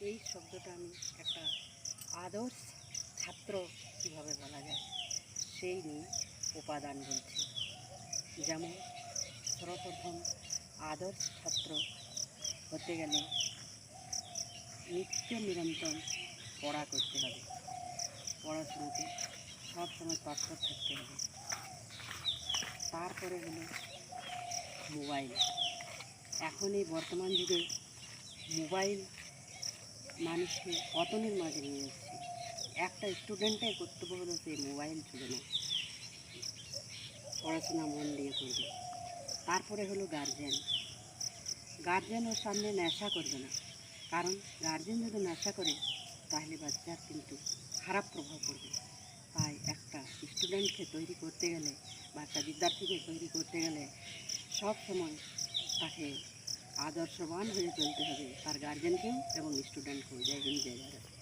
এই শব্দটা আমি একটা আদর্শ ছাত্র কীভাবে বলা যায় সেই নিয়ে উপাদান বলছি। যেমন সর্বপ্রথম আদর্শ ছাত্র হতে গেলে নিত্য নিরন্তর পড়া করতে হবে, পড়াশোনাতে সবসময় তৎপর থাকতে হবে। তারপরে হলো মোবাইল। এখন এই বর্তমান যুগে মোবাইল মানুষকে পতনের মাঝে নিয়ে যাচ্ছে। একটা স্টুডেন্টের কর্তব্য হলো সে মোবাইল ছুঁবে না, পড়াশোনা মন দিয়ে করবে। তারপরে হলো গার্জেন। গার্জেন ওর সামনে নেশা করবে না, কারণ গার্জেন যদি নেশা করে তাহলে বাচ্চার কিন্তু খারাপ প্রভাব পড়বে। তাই একটা স্টুডেন্টকে তৈরি করতে গেলে বা একটা বিদ্যার্থীকে তৈরি করতে গেলে সব সময় তাকে আদর্শবান হয়ে চলতে হবে, তার গার্জেনকেও এবং স্টুডেন্টকেও। জয় হিন্দ, জয় ভারত।